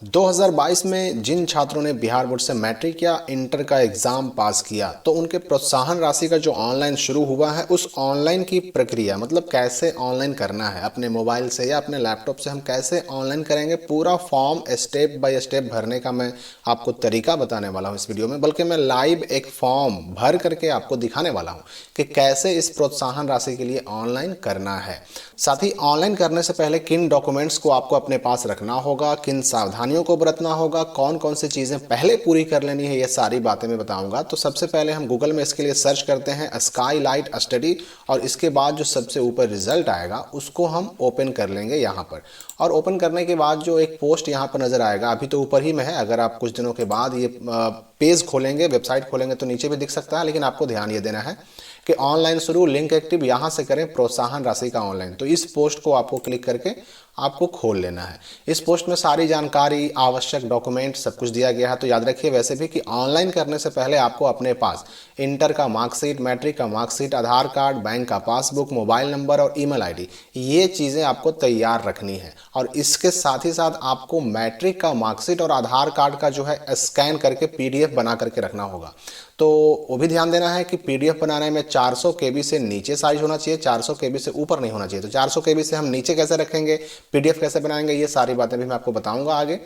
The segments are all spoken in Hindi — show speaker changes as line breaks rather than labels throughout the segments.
2022 में जिन छात्रों ने बिहार बोर्ड से मैट्रिक या इंटर का एग्ज़ाम पास किया तो उनके प्रोत्साहन राशि का जो ऑनलाइन शुरू हुआ है, उस ऑनलाइन की प्रक्रिया मतलब कैसे ऑनलाइन करना है अपने मोबाइल से या अपने लैपटॉप से हम कैसे ऑनलाइन करेंगे, पूरा फॉर्म स्टेप बाय स्टेप भरने का मैं आपको तरीका बताने वाला हूँ इस वीडियो में। बल्कि मैं लाइव एक फॉर्म भर करके आपको दिखाने वाला हूँ कि कैसे इस प्रोत्साहन राशि के लिए ऑनलाइन करना है। साथ ही ऑनलाइन करने से पहले किन डॉक्यूमेंट्स को आपको अपने पास रखना होगा, किन सावधानियों को बरतना होगा, कौन कौन सी चीज़ें पहले पूरी कर लेनी है, ये सारी बातें मैं बताऊंगा। तो सबसे पहले हम गूगल में इसके लिए सर्च करते हैं स्काईलाइट स्टडी और इसके बाद जो सबसे ऊपर रिजल्ट आएगा उसको हम ओपन कर लेंगे यहाँ पर। और ओपन करने के बाद जो एक पोस्ट यहाँ पर नज़र आएगा, अभी तो ऊपर ही में है, अगर आप कुछ दिनों के बाद ये पेज खोलेंगे, वेबसाइट खोलेंगे तो नीचे भी दिख सकता है, लेकिन आपको ध्यान ये देना है कि ऑनलाइन शुरू, लिंक एक्टिव, यहाँ से करें प्रोत्साहन राशि का ऑनलाइन। तो इस पोस्ट को आपको क्लिक करके आपको खोल लेना है। इस पोस्ट में सारी जानकारी, आवश्यक डॉक्यूमेंट सब कुछ दिया गया है। तो याद रखिए वैसे भी कि ऑनलाइन करने से पहले आपको अपने पास इंटर का मार्कशीट, मैट्रिक का मार्कशीट, आधार कार्ड, बैंक का पासबुक, मोबाइल नंबर और ईमेल आईडी, ये चीज़ें आपको तैयार रखनी है। और इसके साथ ही साथ आपको मैट्रिक का मार्कशीट और आधार कार्ड का जो है स्कैन करके PDF बना करके रखना होगा। तो वो भी ध्यान देना है कि PDF बनाने में 400 KB से नीचे साइज होना चाहिए, 400 KB से ऊपर नहीं होना चाहिए। तो 400 KB से हम नीचे कैसे रखेंगे, PDF कैसे बनाएंगे, ये सारी बातें भी मैं आपको बताऊंगा आगे।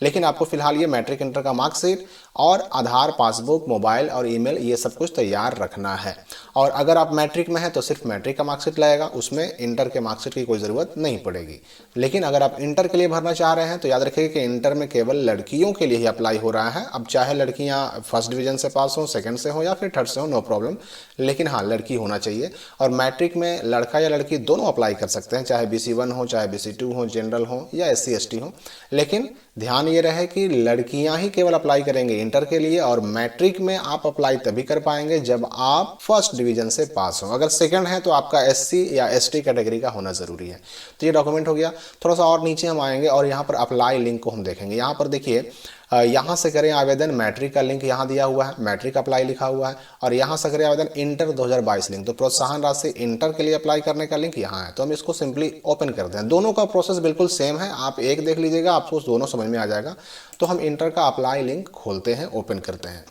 लेकिन आपको फिलहाल ये मैट्रिक इंटर का मार्कशीट और आधार, पासबुक, मोबाइल और ईमेल, ये सब कुछ तैयार रखना है। और अगर आप मैट्रिक में हैं तो सिर्फ मैट्रिक का मार्कशीट लगेगा, उसमें इंटर के मार्कशीट की कोई ज़रूरत नहीं पड़ेगी। लेकिन अगर आप इंटर के लिए भरना चाह रहे हैं तो याद रखिए कि इंटर में केवल लड़कियों के लिए ही अप्लाई हो रहा है। अब चाहे लड़कियां फर्स्ट डिवीजन से पास हो, सेकंड से हो या फिर थर्ड से हो, नो प्रॉब्लम, लेकिन हाँ लड़की होना चाहिए। और मैट्रिक में लड़का या लड़की दोनों अप्लाई कर सकते हैं, चाहे BC1 हो, चाहे BC2 हो, जनरल हो या SC ST हो। लेकिन ध्यान ये रहे कि लड़कियां ही केवल अप्लाई करेंगे इंटर के लिए, और मैट्रिक में आप अप्लाई तभी कर पाएंगे जब आप फर्स्ट डिवीजन से पास हो। अगर सेकंड है तो आपका SC या ST कैटेगरी का होना जरूरी है। तो ये डॉक्यूमेंट हो गया। थोड़ा सा और नीचे हम आएंगे और यहाँ पर अप्लाई लिंक को हम देखेंगे। यहाँ पर देखिए, यहाँ से करें आवेदन, मैट्रिक का लिंक यहाँ दिया हुआ है, मैट्रिक अप्लाई लिखा हुआ है। और यहाँ से करें आवेदन इंटर 2022 लिंक, तो प्रोत्साहन राशि इंटर के लिए अप्लाई करने का लिंक यहाँ है। तो हम इसको सिंपली ओपन कर दें। दोनों का प्रोसेस बिल्कुल सेम है, आप एक देख लीजिएगा, आपको दोनों समझ में आ जाएगा। तो हम इंटर का अप्लाई लिंक खोलते हैं, ओपन करते हैं।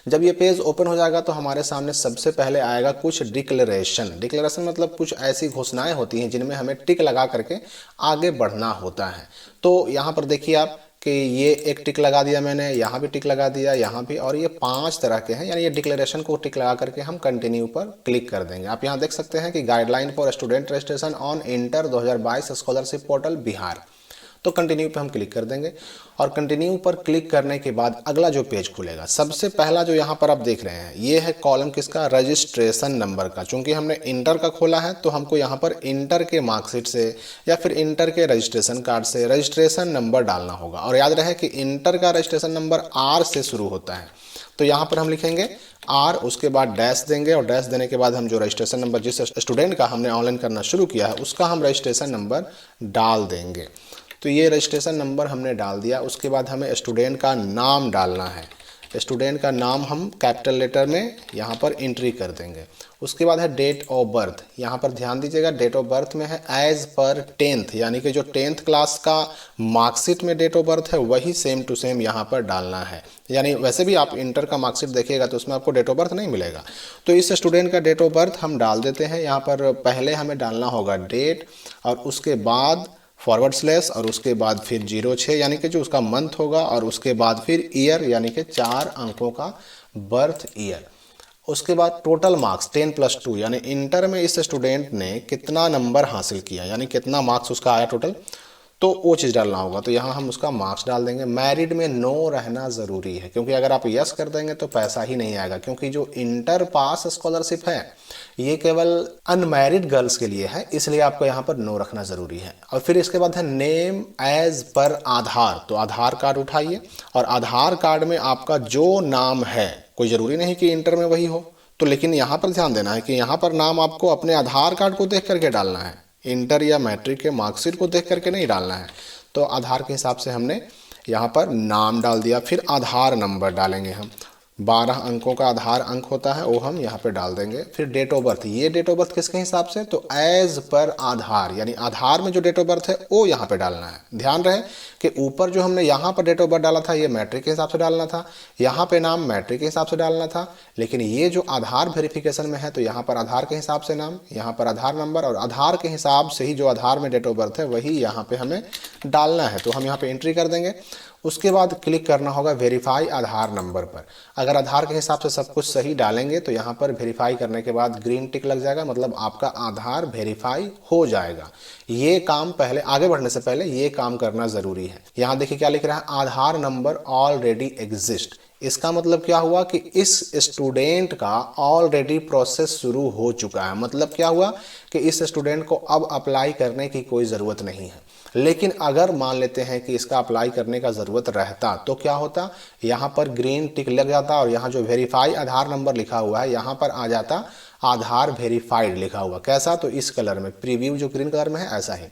जब ये पेज ओपन हो जाएगा तो हमारे सामने सबसे पहले आएगा कुछ डिक्लेरेशन मतलब कुछ ऐसी घोषणाएं होती हैं जिनमें हमें टिक लगा करके आगे बढ़ना होता है। तो यहाँ पर देखिए आप कि ये एक टिक लगा दिया मैंने, यहाँ भी टिक लगा दिया, यहाँ भी, और ये 5 तरह के हैं। यानी ये डिक्लेरेशन को टिक लगा करके हम कंटिन्यू पर क्लिक कर देंगे। आप यहाँ देख सकते हैं कि guideline for student registration on inter 2022 scholarship portal Bihar, तो कंटिन्यू पे हम क्लिक कर देंगे। और कंटिन्यू पर क्लिक करने के बाद अगला जो पेज खुलेगा, सबसे पहला जो यहाँ पर आप देख रहे हैं, ये है कॉलम किसका, रजिस्ट्रेशन नंबर का। चूंकि हमने इंटर का खोला है तो हमको यहाँ पर इंटर के मार्कशीट से या फिर इंटर के रजिस्ट्रेशन कार्ड से रजिस्ट्रेशन नंबर डालना होगा। और याद रहे कि इंटर का रजिस्ट्रेशन नंबर R से शुरू होता है। तो यहाँ पर हम लिखेंगे R, उसके बाद डैश देंगे, और डैश देने के बाद हम जो रजिस्ट्रेशन नंबर जिस स्टूडेंट का हमने ऑनलाइन करना शुरू किया है उसका हम रजिस्ट्रेशन नंबर डाल देंगे। तो ये रजिस्ट्रेशन नंबर हमने डाल दिया। उसके बाद हमें स्टूडेंट का नाम डालना है। स्टूडेंट का नाम हम कैपिटल लेटर में यहाँ पर एंट्री कर देंगे। उसके बाद है डेट ऑफ बर्थ, यहाँ पर ध्यान दीजिएगा, डेट ऑफ बर्थ में है एज पर 10th, यानी कि जो 10th क्लास का मार्कशीट में डेट ऑफ बर्थ है वही सेम टू सेम यहाँ पर डालना है। यानी वैसे भी आप इंटर का मार्कशीट देखिएगा तो उसमें आपको डेट ऑफ बर्थ नहीं मिलेगा। तो इस स्टूडेंट का डेट ऑफ बर्थ हम डाल देते हैं। यहाँ पर पहले हमें डालना होगा डेट, और उसके बाद फॉरवर्ड स्लैश, और उसके बाद फिर 06 यानी कि जो उसका मंथ होगा, और उसके बाद फिर ईयर यानी कि 4 अंकों का बर्थ ईयर। उसके बाद टोटल मार्क्स 10+2, यानी इंटर में इस स्टूडेंट ने कितना नंबर हासिल किया, यानी कितना मार्क्स उसका आया टोटल, तो वो चीज़ डालना होगा। तो यहाँ हम उसका मार्क्स डाल देंगे। मैरिड में नो रहना ज़रूरी है, क्योंकि अगर आप यस कर देंगे तो पैसा ही नहीं आएगा, क्योंकि जो इंटर पास स्कॉलरशिप है ये केवल अनमैरिड गर्ल्स के लिए है, इसलिए आपको यहाँ पर नो रखना ज़रूरी है। और फिर इसके बाद है नेम एज पर आधार, तो आधार कार्ड उठाइए, और आधार कार्ड में आपका जो नाम है, कोई ज़रूरी नहीं कि इंटर में वही हो, तो लेकिन यहाँ पर ध्यान देना है कि यहाँ पर नाम आपको अपने आधार कार्ड को देख करके डालना है, इंटर या मैट्रिक के मार्कशीट को देख करके नहीं डालना है। तो आधार के हिसाब से हमने यहाँ पर नाम डाल दिया। फिर आधार नंबर डालेंगे हम, 12 अंकों का आधार अंक होता है, वो हम यहाँ पे डाल देंगे। फिर डेट ऑफ बर्थ, ये डेट ऑफ बर्थ किसके हिसाब से, तो एज पर आधार, यानी आधार में जो डेट ऑफ बर्थ है वो यहाँ पे डालना है। ध्यान रहे कि ऊपर जो हमने यहाँ पर डेट ऑफ बर्थ डाला था ये मैट्रिक के हिसाब से डालना था, यहाँ पे नाम मैट्रिक के हिसाब से डालना था, लेकिन ये जो आधार वेरिफिकेशन में है तो यहाँ पर आधार के हिसाब से नाम, यहाँ पर आधार नंबर, और आधार के हिसाब से ही जो आधार में डेट ऑफ बर्थ है वही यहाँ पे हमें डालना है। तो हम यहाँ पे एंट्री कर देंगे। उसके बाद क्लिक करना होगा वेरीफाई आधार नंबर पर। अगर आधार के हिसाब से सब कुछ सही डालेंगे तो यहाँ पर वेरीफाई करने के बाद ग्रीन टिक लग जाएगा, मतलब आपका आधार वेरीफाई हो जाएगा। ये काम पहले, आगे बढ़ने से पहले ये काम करना ज़रूरी है। यहाँ देखिए क्या लिख रहा है, आधार नंबर ऑलरेडी एग्जिस्ट। इसका मतलब क्या हुआ कि इस स्टूडेंट का ऑलरेडी प्रोसेस शुरू हो चुका है। मतलब क्या हुआ कि इस स्टूडेंट को अब अप्लाई करने की कोई ज़रूरत नहीं है। लेकिन अगर मान लेते हैं कि इसका अप्लाई करने का ज़रूरत रहता तो क्या होता, यहाँ पर ग्रीन टिक लग जाता और यहाँ जो वेरीफाई आधार नंबर लिखा हुआ है यहाँ पर आ जाता आधार वेरीफाइड लिखा हुआ। कैसा, तो इस कलर में, प्रीव्यू जो ग्रीन कलर में है ऐसा ही।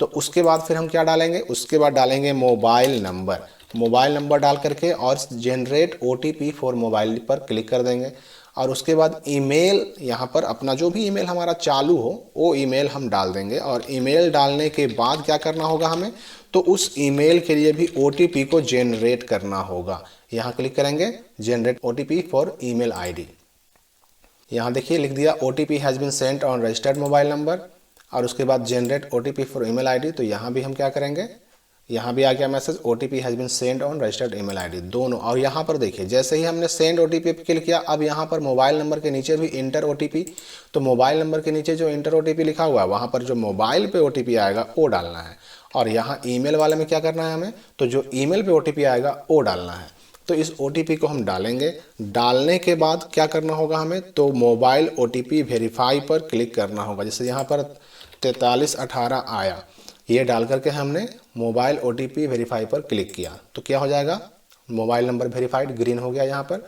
तो उसके बाद फिर हम क्या डालेंगे, उसके बाद डालेंगे मोबाइल नंबर। मोबाइल नंबर डाल करके और जनरेट OTP फॉर मोबाइल पर क्लिक कर देंगे। और उसके बाद ईमेल, यहाँ पर अपना जो भी ईमेल हमारा चालू हो वो ईमेल हम डाल देंगे। और ईमेल डालने के बाद क्या करना होगा हमें, तो उस ईमेल के लिए भी OTP को जनरेट करना होगा। यहाँ क्लिक करेंगे generate OTP for email ID। यहाँ देखिए लिख दिया OTP has been sent on registered mobile number, और उसके बाद generate OTP for email ID। तो यहाँ भी हम क्या करेंगे, यहाँ भी आ गया message OTP has been send on registered email ID दोनों। और यहाँ पर देखिए जैसे ही हमने सेंड OTP पे क्लिक किया, अब यहाँ पर मोबाइल नंबर के नीचे भी इंटर OTP। तो मोबाइल नंबर के नीचे जो इंटर OTP लिखा हुआ है वहाँ पर जो मोबाइल पे OTP आएगा वो डालना है। और यहाँ ईमेल वाले में क्या करना है हमें, तो जो ईमेल पे OTP आएगा वो डालना है। तो इस OTP को हम डालेंगे। डालने के बाद क्या करना होगा हमें, तो मोबाइल OTP वेरीफाई पर क्लिक करना होगा। जैसे यहाँ पर 4318 आया, ये डाल करके हमने मोबाइल OTP वेरीफाई पर क्लिक किया तो क्या हो जाएगा, मोबाइल नंबर वेरीफाइड ग्रीन हो गया यहाँ पर।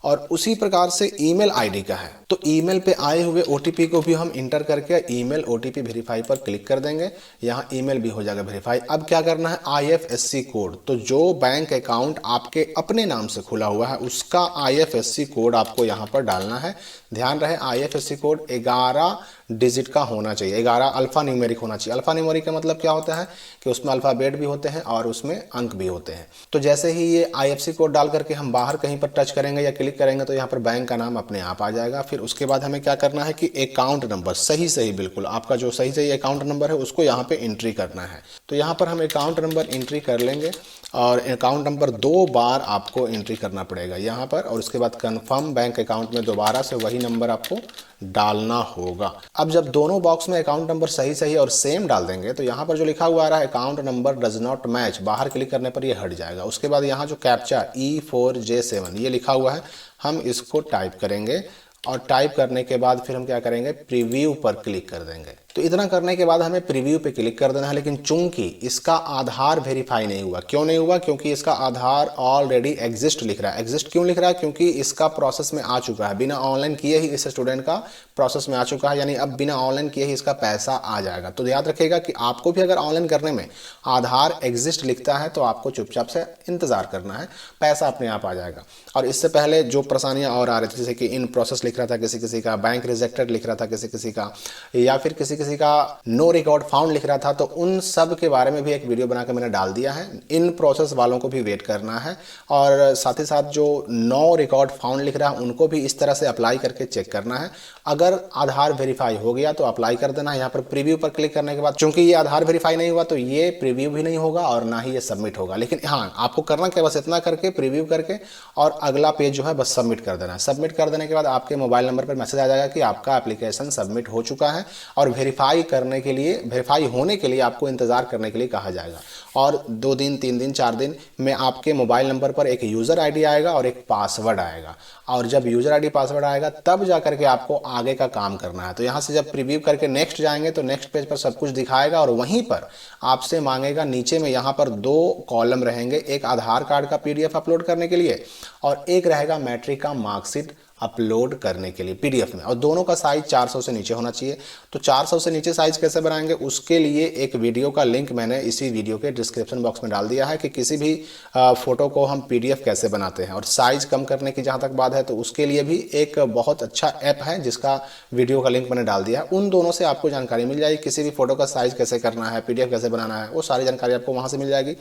और उसी प्रकार से ईमेल ID का है, तो ईमेल पे आए हुए OTP को भी हम इंटर करके ईमेल OTP वेरीफाई पर क्लिक कर देंगे। यहाँ ईमेल भी हो जाएगा वेरीफाई। अब क्या करना है, IFSC कोड, तो जो बैंक अकाउंट आपके अपने नाम से खुला हुआ है उसका IFSC कोड आपको यहाँ पर डालना है। ध्यान रहे IFSC कोड 11 डिजिट का होना चाहिए, 11 अल्फ़ा न्यूमेरिक होना चाहिए। अल्फ़ा न्यूमेरिक का मतलब क्या होता है कि उसमें अल्फ़ाबेट भी होते हैं और उसमें अंक भी होते हैं। तो जैसे ही ये IFSC कोड डाल करके हम बाहर कहीं पर टच करेंगे या क्लिक करेंगे तो यहाँ पर बैंक का नाम अपने आप आ जाएगा। फिर उसके बाद हमें क्या करना है कि अकाउंट नंबर सही बिल्कुल आपका जो सही अकाउंट नंबर है उसको यहाँ पे एंट्री करना है। तो यहाँ पर हम अकाउंट नंबर एंट्री कर लेंगे और अकाउंट नंबर 2 बार आपको एंट्री करना पड़ेगा यहाँ पर। और उसके बाद कंफर्म बैंक अकाउंट में दोबारा से वही नंबर आपको डालना होगा। अब जब दोनों बॉक्स में अकाउंट नंबर सही और सेम डाल देंगे तो यहाँ पर जो लिखा हुआ आ रहा है account number does not match, बाहर क्लिक करने पर ये हट जाएगा। उसके बाद यहाँ जो कैप्चा E4J7 ये लिखा हुआ है, हम इसको टाइप करेंगे और टाइप करने के बाद फिर हम क्या करेंगे, प्रीव्यू पर क्लिक कर देंगे। तो इतना करने के बाद हमें प्रीव्यू पे क्लिक कर देना है। लेकिन चूंकि इसका आधार वेरीफाई नहीं हुआ, क्यों नहीं हुआ, क्योंकि इसका आधार ऑलरेडी एग्जिस्ट लिख रहा है। एग्जिस्ट क्यों लिख रहा है, क्योंकि इसका प्रोसेस में आ चुका है, बिना ऑनलाइन किए ही इस स्टूडेंट का प्रोसेस में आ चुका है, यानी अब बिना ऑनलाइन किए ही इसका पैसा आ जाएगा। तो याद रखिएगा कि आपको भी अगर ऑनलाइन करने में आधार एग्जिस्ट लिखता है तो आपको चुपचाप से इंतजार करना है, पैसा अपने आप आ जाएगा। और इससे पहले जो परेशानियां और आ रही थी, जैसे कि इन प्रोसेस लिख रहा था किसी किसी का, बैंक रिजेक्टेड लिख रहा था किसी किसी का, या फिर किसी किसी का नो रिकॉर्ड फाउंड लिख रहा था, तो उन सब के बारे में भी एक वीडियो बनाकर मैंने डाल दिया है। इन प्रोसेस वालों को भी वेट करना है और साथ ही साथ जो नो रिकॉर्ड फाउंड लिख रहा है उनको भी इस तरह से अप्लाई करके चेक करना है। अगर आधार वेरीफाई हो गया तो अप्लाई कर देना है। यहाँ पर प्रीव्यू पर क्लिक करने के बाद चूंकि ये आधार वेरीफाई नहीं हुआ तो ये प्रीव्यू भी नहीं होगा और ना ही ये सबमिट होगा। लेकिन हाँ, आपको करना क्या, बस इतना करके प्रीव्यू करके और अगला पेज जो है बस सबमिट कर देना है। सबमिट कर देने के बाद आपके मोबाइल नंबर पर मैसेज आ जाएगा कि आपका एप्लीकेशन सबमिट हो चुका है और वेरीफाई करने के लिए, वेरीफाई होने के लिए आपको इंतजार करने के लिए कहा जाएगा। और 2 दिन 3 दिन 4 दिन में आपके मोबाइल नंबर पर एक यूज़र आईडी आएगा और एक पासवर्ड आएगा। और जब यूज़र आईडी पासवर्ड आएगा तब जा करके आपको आगे का काम करना है। तो यहाँ से जब प्रीव्यू करके नेक्स्ट जाएंगे तो नेक्स्ट पेज पर सब कुछ दिखाएगा और वहीं पर आपसे मांगेगा, नीचे में यहाँ पर 2 कॉलम रहेंगे, एक आधार कार्ड का PDF अपलोड करने के लिए और एक रहेगा मैट्रिक का मार्कशीट अपलोड करने के लिए पीडीएफ में, और दोनों का साइज 400 से नीचे होना चाहिए। तो 400 से नीचे साइज कैसे बनाएंगे, उसके लिए एक वीडियो का लिंक मैंने इसी वीडियो के डिस्क्रिप्शन बॉक्स में डाल दिया है कि किसी भी फोटो को हम पीडीएफ कैसे बनाते हैं। और साइज कम करने की जहां तक बात है तो उसके लिए भी एक बहुत अच्छा ऐप है जिसका वीडियो का लिंक मैंने डाल दिया है। उन दोनों से आपको जानकारी मिल जाएगी, किसी भी फोटो का साइज कैसे करना है, पीडीएफ कैसे बनाना है, वो सारी जानकारी आपको वहां से मिल जाएगी।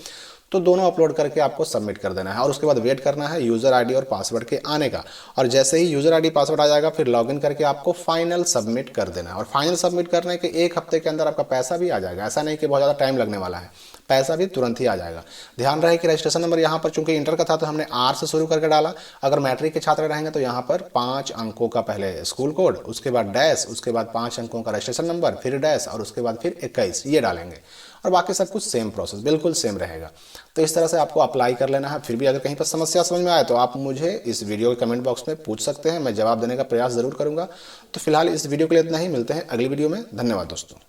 तो दोनों अपलोड करके आपको सबमिट कर देना है और उसके बाद वेट करना है यूज़र आईडी और पासवर्ड के आने का। और जैसे ही यूज़र आईडी पासवर्ड आ जाएगा फिर लॉगिन करके आपको फाइनल सबमिट कर देना है। और फाइनल सबमिट करने के 1 हफ्ते के अंदर आपका पैसा भी आ जाएगा, ऐसा नहीं कि बहुत ज़्यादा टाइम लगने वाला है, पैसा भी तुरंत ही आ जाएगा। ध्यान रहे कि रजिस्ट्रेशन नंबर यहाँ पर चूंकि इंटर का था तो हमने आर से शुरू करके डाला। अगर मैट्रिक के छात्र रहेंगे तो यहाँ पर 5 अंकों का पहले स्कूल कोड, उसके बाद डैश, उसके बाद 5 अंकों का रजिस्ट्रेशन नंबर, फिर डैश और उसके बाद फिर 21 ये डालेंगे। और बाकी सब कुछ सेम प्रोसेस, बिल्कुल सेम रहेगा। तो इस तरह से आपको अप्लाई कर लेना है। फिर भी अगर कहीं पर समस्या समझ में आए तो आप मुझे इस वीडियो के कमेंट बॉक्स में पूछ सकते हैं, मैं जवाब देने का प्रयास जरूर करूंगा। तो फिलहाल इस वीडियो के लिए इतना ही, मिलते हैं अगली वीडियो में। धन्यवाद दोस्तों।